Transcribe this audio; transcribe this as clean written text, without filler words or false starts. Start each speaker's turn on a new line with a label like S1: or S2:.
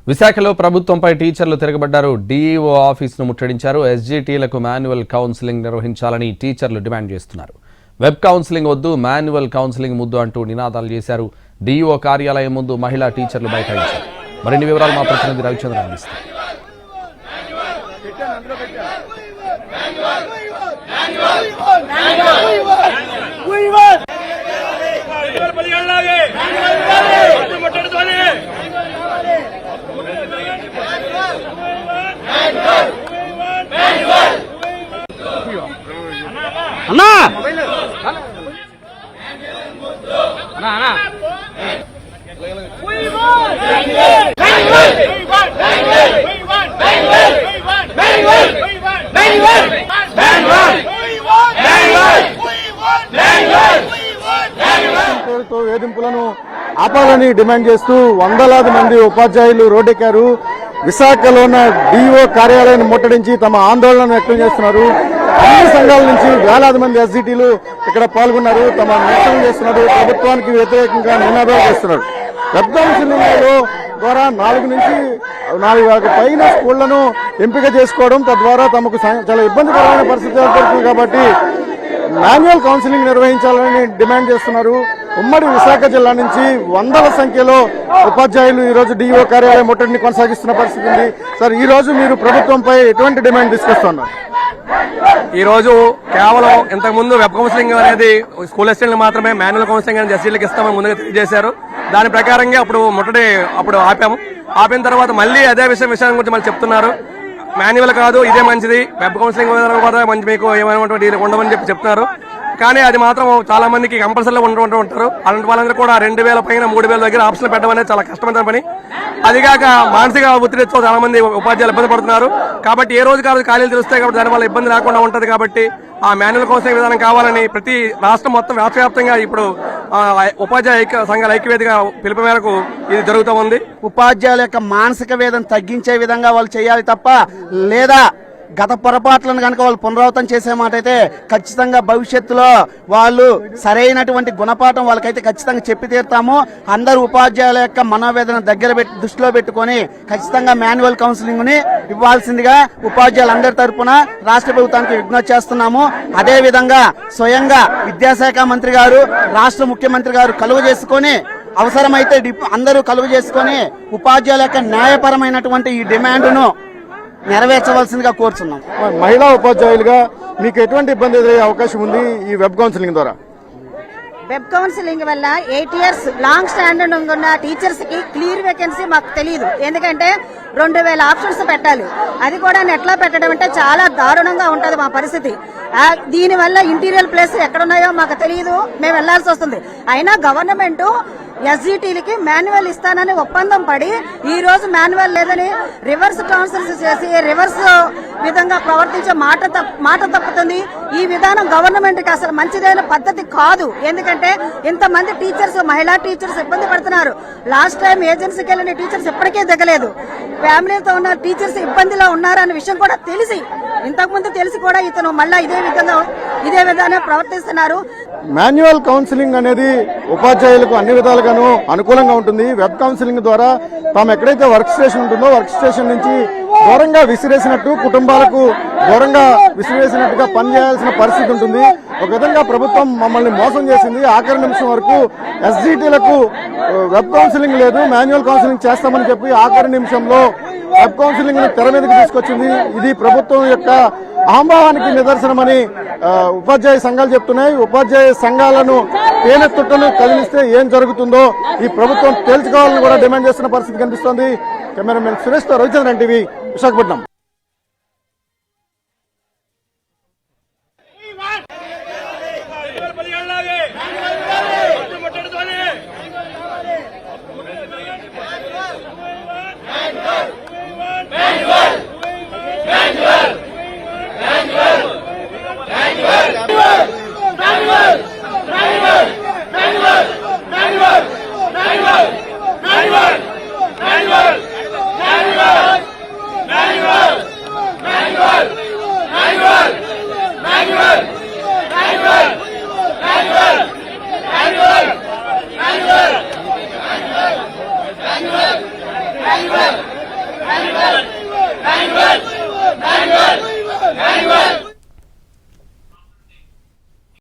S1: విశాఖలో ప్రభుత్వంపై టీచర్లు తిరగబడ్డారు. డీఈఓ ఆఫీసును ముట్టడించారు. ఎస్జీటీలకు మాన్యువల్ కౌన్సిలింగ్ నిర్వహించాలని టీచర్లు డిమాండ్ చేస్తున్నారు. వెబ్ కౌన్సిలింగ్ వద్దు, మాన్యువల్ కౌన్సిలింగ్ ముద్దు అంటూ నినాదాలు చేశారు. డీఈఓ కార్యాలయం ముందు మహిళా టీచర్లు బైఠాయించారు. మరిన్ని వివరాలు మా ప్రతినిధి రవిచంద్ర అందిస్తారు.
S2: అన్నా
S3: వేధింపులను ఆపాలని డిమాండ్ చేస్తూ వందలాది మంది ఉపాధ్యాయులు రోడ్డెక్కారు. విశాఖలో ఉన్న డీఓ కార్యాలయాన్ని ముట్టడించి తమ ఆందోళనను వ్యక్తం చేస్తున్నారు. అన్ని సంఘాల నుంచి వేలాది మంది ఎస్జీటీలు ఇక్కడ పాల్గొన్నారు. తమ నిరసన చేస్తున్నారు. ప్రభుత్వానికి వ్యతిరేకంగా నినాదాలు చేస్తున్నారు. వెబ్ కౌన్సిలింగ్ ద్వారా 4 నుంచి 4,000 పైన స్కూళ్లను ఎంపిక చేసుకోవడం, తద్వారా తమకు చాలా ఇబ్బందికరమైన పరిస్థితి ఏర్పడుతుంది కాబట్టి మాన్యువల్ కౌన్సిలింగ్ నిర్వహించాలని డిమాండ్ చేస్తున్నారు. ఉమ్మడి విశాఖ జిల్లా నుంచి వందల సంఖ్యలో ఉపాధ్యాయులు ఈ రోజు డీఓ కార్యాలయం ముట్టడిని కొనసాగిస్తున్న పరిస్థితి ఉంది. సార్, ఈ రోజు మీరు ప్రభుత్వంపై ఎటువంటి డిమాండ్ తీసుకొస్తున్నారు?
S2: ఈ రోజు కేవలం ఇంతకుముందు వెబ్ కౌన్సిలింగ్ అనేది స్కూల్ అసిస్టెంట్లు మాత్రమే, మాన్యువల్ కౌన్సిలింగ్ అనేది ఎస్సీలకు ఇస్తామని ముందుగా తెలియజేశారు. దాని ప్రకారంగా అప్పుడు ముట్టడి ఆపిన తర్వాత మళ్ళీ అదే విషయం గురించి మళ్ళీ చెప్తున్నారు. మాన్యువల్ కాదు, ఇదే మంచిది, వెబ్ కౌన్సిలింగ్ కూడా మంచి, మీకు ఏమైనా ఉండమని చెప్తున్నారు. కానీ అది మాత్రం చాలా మందికి కంపల్సరీగా ఉంటారు. అలాంటి వాళ్ళందరూ కూడా 2,000 పైన 3,000 దగ్గర ఆప్షన్లు పెట్టడం అనేది చాలా కష్టమైన పని. అదిగాక మానసిక ఒత్తిడితో చాలా మంది ఉపాధ్యాయులు ఇబ్బంది పడుతున్నారు. కాబట్టి ఏ రోజు కాదు ఖాళీలు తెలుస్తాయి కాబట్టి దానివల్ల ఇబ్బంది రాకుండా ఉంటది. కాబట్టి ఆ మాన్యువల్ కౌన్సిలింగ్ విధానం కావాలని ప్రతి రాష్ట్రం మొత్తం రాష్ట్ర వ్యాప్తంగా ఇప్పుడు ఉపాధ్యాయ సంఘాల ఐక్యవేదిక పిలుపు మేరకు ఇది జరుగుతూ ఉంది.
S4: ఉపాధ్యాయుల యొక్క మానసిక వేదన తగ్గించే విధంగా వాళ్ళు చేయాలి తప్ప, లేదా గత పొరపాట్లను కనుక వాళ్ళు పునరావృతం చేసే మాట అయితే ఖచ్చితంగా భవిష్యత్తులో వాళ్ళు సరైనటువంటి గుణపాఠం వాళ్ళకైతే ఖచ్చితంగా చెప్పి తీరుతాము. అందరు ఉపాధ్యాయుల యొక్క మనోవేదన దృష్టిలో పెట్టుకొని ఖచ్చితంగా మాన్యువల్ కౌన్సిలింగ్ ని ఇవ్వాల్సిందిగా ఉపాధ్యాయులందరి తరఫున రాష్ట్ర ప్రభుత్వానికి విజ్ఞప్తి చేస్తున్నాము. అదే విధంగా స్వయంగా విద్యాశాఖ మంత్రి గారు, రాష్ట్ర ముఖ్యమంత్రి గారు కలువ చేసుకొని అవసరమైతే అందరూ కలువ చేసుకొని ఉపాధ్యాయుల యొక్క న్యాయపరమైనటువంటి ఈ డిమాండ్ను నెరవేర్చవలసిందిగా కోరుతున్నాం.
S3: మహిళా ఉపాధ్యాయులుగా మీకు ఎటువంటి ఇబ్బంది ఎదురయ్యే అవకాశం ఉంది ఈ వెబ్ కౌన్సిలింగ్ ద్వారా?
S5: వెబ్ కౌన్సిలింగ్ వల్ల 8 years లాంగ్ స్టాండర్డ్ ఉన్న టీచర్స్ కి క్లియర్ వేకెన్సీ మాకు తెలియదు. ఎందుకంటే 2,000 ఆప్షన్స్ పెట్టాలి. అది కూడా నెట్లో పెట్టడం అంటే చాలా దారుణంగా ఉంటది మా పరిస్థితి. దీనివల్ల ఇంటీరియర్ ప్లేస్ ఎక్కడున్నాయో మాకు తెలియదు, మేము వెళ్లాల్సి వస్తుంది. అయినా గవర్నమెంట్ ఎస్జీటీలకి మాన్యువల్ ఇస్తానని ఒప్పందం పడి ఈ రోజు మాన్యువల్ లేదని రివర్స్ కౌన్సిల్స్ చేసి రివర్స్ విధంగా ప్రవర్తించే మాట తప్పుతుంది. ఈ విధానం గవర్నమెంట్ కి అసలు మంచిదైన పద్ధతి కాదు. ఎందుకంటే ఇంతమంది టీచర్స్, మహిళా టీచర్స్ ఇబ్బంది పడుతున్నారు. లాస్ట్ టైం ఏజెన్సీకి వెళ్ళిన టీచర్స్ ఇప్పటికే దిగలేదు. ఫ్యామిలీతో ఉన్న టీచర్స్ ఇబ్బందిలో ఉన్నారన్న విషయం కూడా ఇంతకుముందు తెలిసి కూడా ఇతను మళ్ళా ఇదే విధానం ప్రవర్తిస్తున్నారు.
S3: మాన్యువల్ కౌన్సిలింగ్ అనేది ఉపాధ్యాయులకు అన్ని విధాలుగాను అనుకూలంగా ఉంటుంది. వెబ్ కౌన్సిలింగ్ ద్వారా తాము ఎక్కడైతే వర్క్ స్టేషన్ ఉంటుందో వర్క్ స్టేషన్ నుంచి దూరంగా విసిరేసినట్టు, కుటుంబాలకు దూరంగా విసిరేసినట్టుగా పనిచేయాల్సిన పరిస్థితి ఉంటుంది. ఒక విధంగా ప్రభుత్వం మమ్మల్ని మోసం చేసింది. ఆఖరి నిమిషం వరకు ఎస్జీటీలకు వెబ్ కౌన్సిలింగ్ లేదు, మాన్యువల్ కౌన్సిలింగ్ చేస్తామని చెప్పి ఆఖరి నిమిషంలో వెబ్ కౌన్సిలింగ్ ని తెర మీదకి తీసుకొచ్చింది. ఇది ప్రభుత్వం యొక్క అహంభావానికి నిదర్శనమని ఉపాధ్యాయ సంఘాలు చెప్తున్నాయి. ఉపాధ్యాయ సంఘాలను తేనెతుట్టను కదిలిస్తే ఏం జరుగుతుందో ఈ ప్రభుత్వం తేల్చుకోవాలని కూడా డిమాండ్ చేస్తున్న పరిస్థితి కనిపిస్తోంది. కెమెరామెన్ సురేష్ తో రవిచంద్రన్, టీవీ, విశాఖపట్నం.